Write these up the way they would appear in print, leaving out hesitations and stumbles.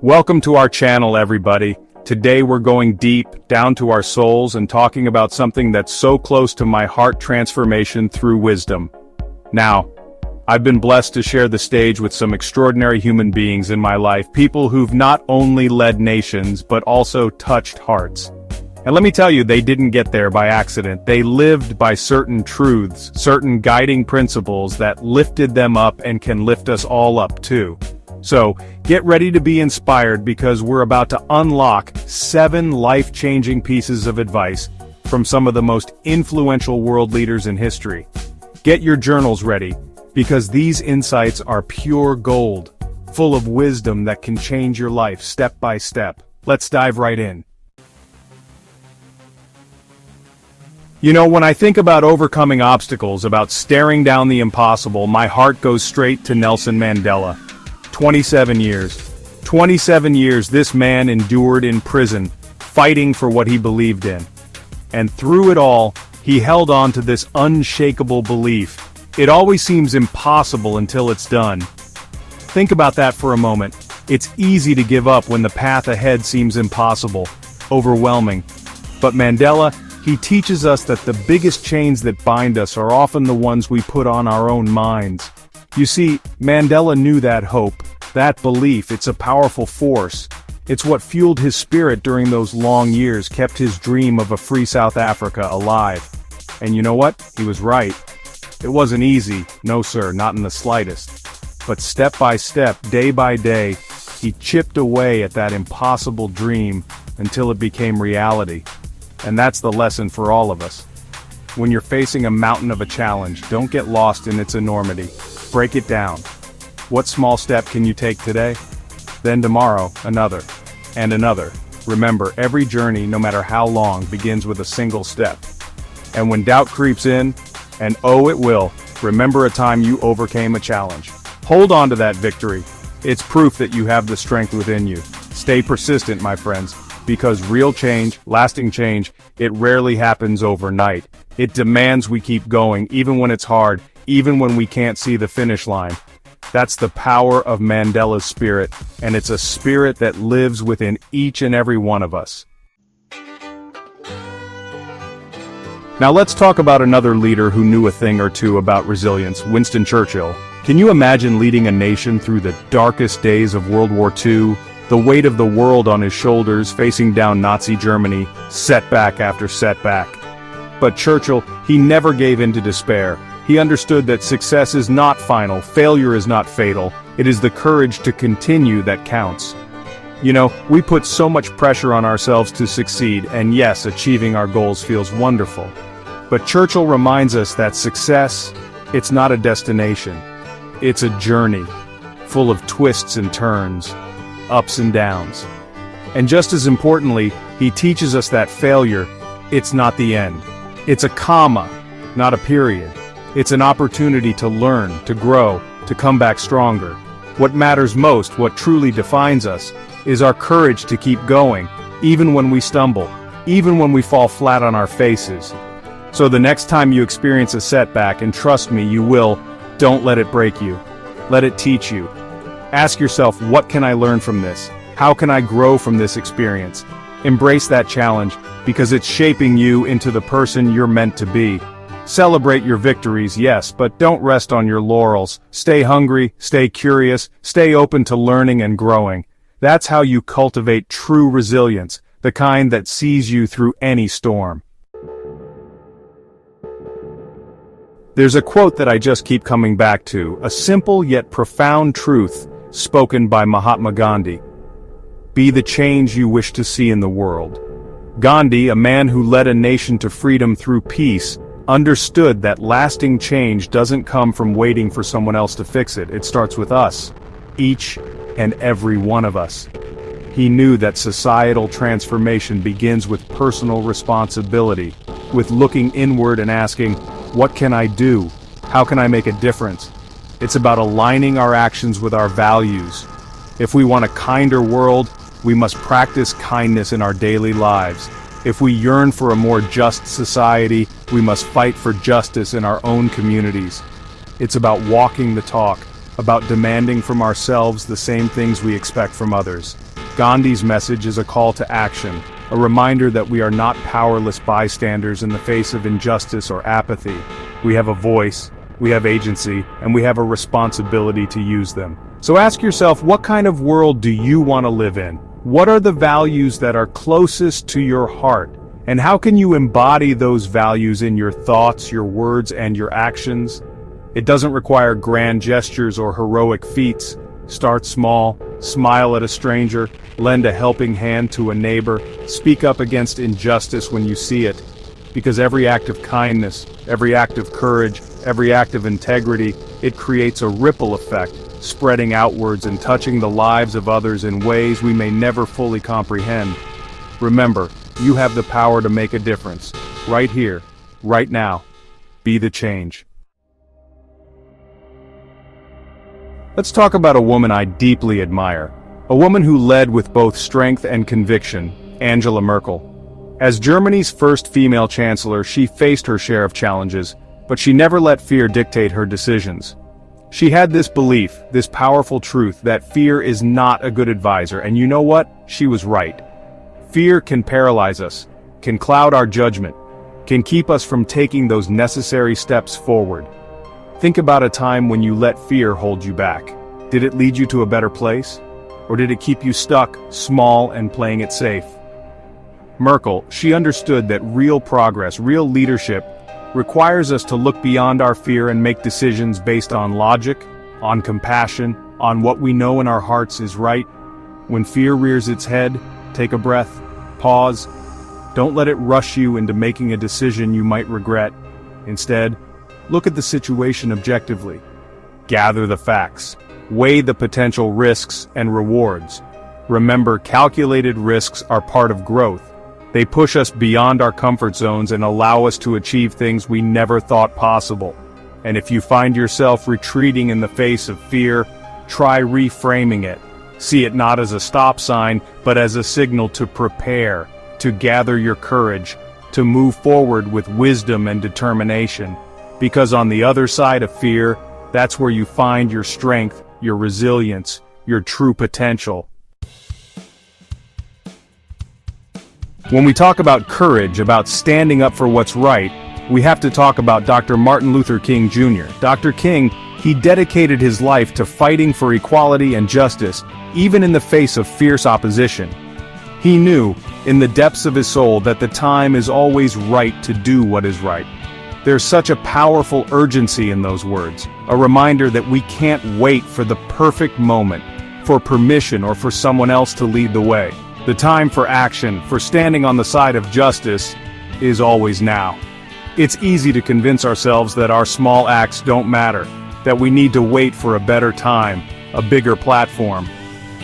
Welcome to our channel, everybody. Today we're going deep, down to our souls and talking about something that's so close to my heart: transformation through wisdom. Now, I've been blessed to share the stage with some extraordinary human beings in my life, people who've not only led nations, but also touched hearts. And let me tell you, they didn't get there by accident. They lived by certain truths, certain guiding principles that lifted them up and can lift us all up too. So, get ready to be inspired because we're about to unlock 7 life-changing pieces of advice from some of the most influential world leaders in history. Get your journals ready, because these insights are pure gold, full of wisdom that can change your life step by step. Let's dive right in. You know, when I think about overcoming obstacles, about staring down the impossible, my heart goes straight to Nelson Mandela. 27 years. 27 years this man endured in prison, fighting for what he believed in. And through it all, he held on to this unshakable belief. It always seems impossible until it's done. Think about that for a moment. It's easy to give up when the path ahead seems impossible, overwhelming. But Mandela, he teaches us that the biggest chains that bind us are often the ones we put on our own minds. You see, Mandela knew that hope, that belief. It's a powerful force. It's what fueled his spirit during those long years, kept his dream of a free South Africa alive. And you know what? He was right. It wasn't easy, no sir, not in the slightest. But step by step, day by day, he chipped away at that impossible dream until it became reality. And that's the lesson for all of us. When you're facing a mountain of a challenge, don't get lost in its enormity. Break it down. What small step can you take today? Then tomorrow, another. And another. Remember, every journey, no matter how long, begins with a single step. And when doubt creeps in, and oh it will, remember a time you overcame a challenge. Hold on to that victory. It's proof that you have the strength within you. Stay persistent, my friends, because real change, lasting change, it rarely happens overnight. It demands we keep going, even when it's hard, even when we can't see the finish line. That's the power of Mandela's spirit, and it's a spirit that lives within each and every one of us. Now let's talk about another leader who knew a thing or two about resilience, Winston Churchill. Can you imagine leading a nation through the darkest days of World War II? The weight of the world on his shoulders, facing down Nazi Germany, setback after setback. But Churchill, he never gave in to despair. He understood that success is not final, failure is not fatal. It is the courage to continue that counts. You know, we put so much pressure on ourselves to succeed, and yes, achieving our goals feels wonderful. But Churchill reminds us that success, it's not a destination. It's a journey, full of twists and turns, ups and downs. And just as importantly, he teaches us that failure, it's not the end. It's a comma, not a period. It's an opportunity to learn, to grow, to come back stronger. What matters most, what truly defines us, is our courage to keep going, even when we stumble, even when we fall flat on our faces. So the next time you experience a setback, and trust me, you will, don't let it break you. Let it teach you. Ask yourself, what can I learn from this? How can I grow from this experience? Embrace that challenge, because it's shaping you into the person you're meant to be. Celebrate your victories, yes, but don't rest on your laurels. Stay hungry, stay curious, stay open to learning and growing. That's how you cultivate true resilience, the kind that sees you through any storm. There's a quote that I just keep coming back to, a simple yet profound truth spoken by Mahatma Gandhi. Be the change you wish to see in the world. Gandhi, a man who led a nation to freedom through peace, understood that lasting change doesn't come from waiting for someone else to fix it. It starts with us, each and every one of us. He knew that societal transformation begins with personal responsibility, with looking inward and asking, what can I do? How can I make a difference? It's about aligning our actions with our values. If we want a kinder world, we must practice kindness in our daily lives. If we yearn for a more just society, we must fight for justice in our own communities. It's about walking the talk, about demanding from ourselves the same things we expect from others. Gandhi's message is a call to action, a reminder that we are not powerless bystanders in the face of injustice or apathy. We have a voice, we have agency, and we have a responsibility to use them. So ask yourself, what kind of world do you want to live in? What are the values that are closest to your heart? And how can you embody those values in your thoughts, your words, and your actions? It doesn't require grand gestures or heroic feats. Start small, smile at a stranger, lend a helping hand to a neighbor, speak up against injustice when you see it. Because every act of kindness, every act of courage, every act of integrity, it creates a ripple effect, spreading outwards and touching the lives of others in ways we may never fully comprehend. Remember, you have the power to make a difference. Right here, right now. Be the change. Let's talk about a woman I deeply admire. A woman who led with both strength and conviction, Angela Merkel. As Germany's first female chancellor, she faced her share of challenges, but she never let fear dictate her decisions. She had this belief, this powerful truth, that fear is not a good advisor, and you know what? She was right. Fear can paralyze us, can cloud our judgment, can keep us from taking those necessary steps forward. Think about a time when you let fear hold you back. Did it lead you to a better place? Or did it keep you stuck, small, and playing it safe? Merkel, she understood that real progress, real leadership, requires us to look beyond our fear and make decisions based on logic, on compassion, on what we know in our hearts is right. When fear rears its head, take a breath, pause. Don't let it rush you into making a decision you might regret. Instead, look at the situation objectively. Gather the facts. Weigh the potential risks and rewards. Remember, calculated risks are part of growth. They push us beyond our comfort zones and allow us to achieve things we never thought possible. And if you find yourself retreating in the face of fear, try reframing it. See it not as a stop sign, but as a signal to prepare, to gather your courage, to move forward with wisdom and determination. Because on the other side of fear, that's where you find your strength, your resilience, your true potential. When we talk about courage, about standing up for what's right, we have to talk about Dr. Martin Luther King Jr. Dr. King, he dedicated his life to fighting for equality and justice, even in the face of fierce opposition. He knew, in the depths of his soul, that the time is always right to do what is right. There's such a powerful urgency in those words, a reminder that we can't wait for the perfect moment, for permission or for someone else to lead the way. The time for action, for standing on the side of justice, is always now. It's easy to convince ourselves that our small acts don't matter, that we need to wait for a better time, a bigger platform.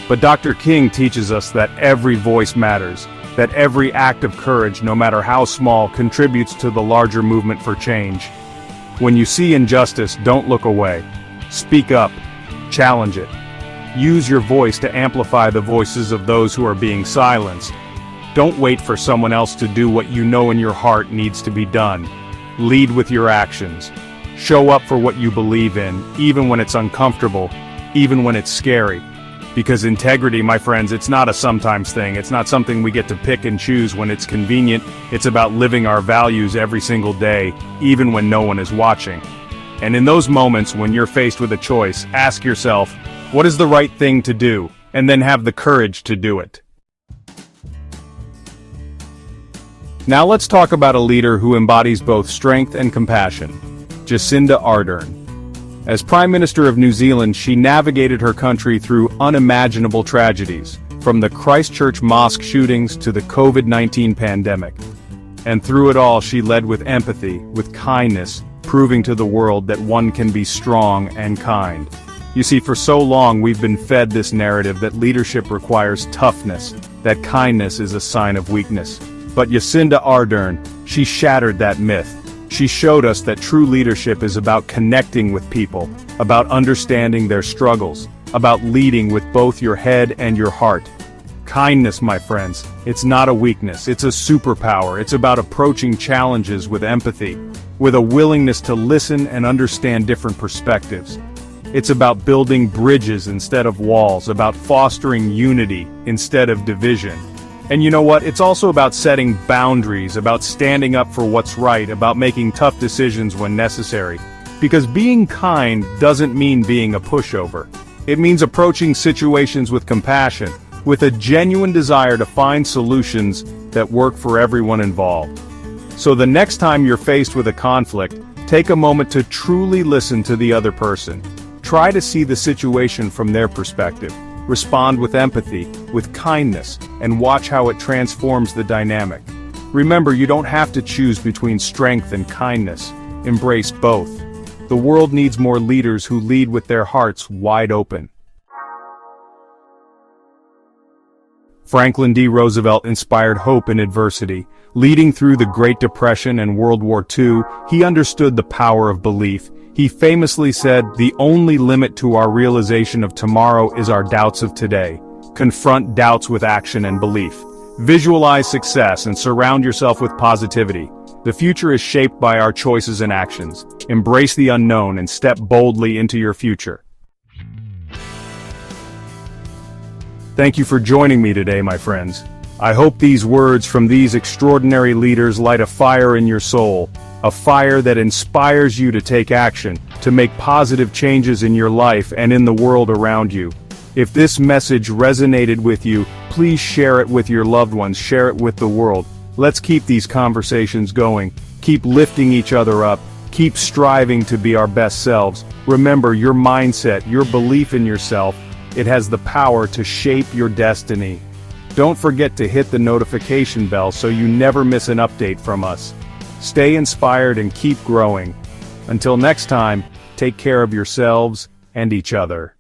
But Dr. King teaches us that every voice matters, that every act of courage, no matter how small, contributes to the larger movement for change. When you see injustice, don't look away. Speak up. Challenge it. Use your voice to amplify the voices of those who are being silenced. Don't wait for someone else to do what you know in your heart needs to be done. Lead with your actions. Show up for what you believe in, even when it's uncomfortable, even when it's scary. Because integrity, my friends, it's not a sometimes thing. It's not something we get to pick and choose when it's convenient. It's about living our values every single day, even when no one is watching. And in those moments when you're faced with a choice, ask yourself, what is the right thing to do? And then have the courage to do it. Now let's talk about a leader who embodies both strength and compassion, Jacinda Ardern. As Prime Minister of New Zealand, she navigated her country through unimaginable tragedies, from the Christchurch mosque shootings to the COVID-19 pandemic. And through it all, she led with empathy, with kindness, proving to the world that one can be strong and kind. You see, for so long we've been fed this narrative that leadership requires toughness, that kindness is a sign of weakness. But Jacinda Ardern, she shattered that myth. She showed us that true leadership is about connecting with people, about understanding their struggles, about leading with both your head and your heart. Kindness, my friends, it's not a weakness, it's a superpower. It's about approaching challenges with empathy, with a willingness to listen and understand different perspectives. It's about building bridges instead of walls, about fostering unity instead of division. And you know what? It's also about setting boundaries, about standing up for what's right, about making tough decisions when necessary. Because being kind doesn't mean being a pushover. It means approaching situations with compassion, with a genuine desire to find solutions that work for everyone involved. So the next time you're faced with a conflict, take a moment to truly listen to the other person. Try to see the situation from their perspective. Respond with empathy, with kindness, and watch how it transforms the dynamic. Remember, you don't have to choose between strength and kindness. Embrace both. The world needs more leaders who lead with their hearts wide open. Franklin D. Roosevelt inspired hope in adversity. Leading through the Great Depression and World War II, he understood the power of belief. He famously said, "The only limit to our realization of tomorrow is our doubts of today." Confront doubts with action and belief. Visualize success and surround yourself with positivity. The future is shaped by our choices and actions. Embrace the unknown and step boldly into your future. Thank you for joining me today, my friends. I hope these words from these extraordinary leaders light a fire in your soul, a fire that inspires you to take action, to make positive changes in your life and in the world around you. If this message resonated with you, please share it with your loved ones, share it with the world. Let's keep these conversations going, keep lifting each other up, keep striving to be our best selves. Remember, your mindset, your belief in yourself, it has the power to shape your destiny. Don't forget to hit the notification bell so you never miss an update from us. Stay inspired and keep growing. Until next time, take care of yourselves and each other.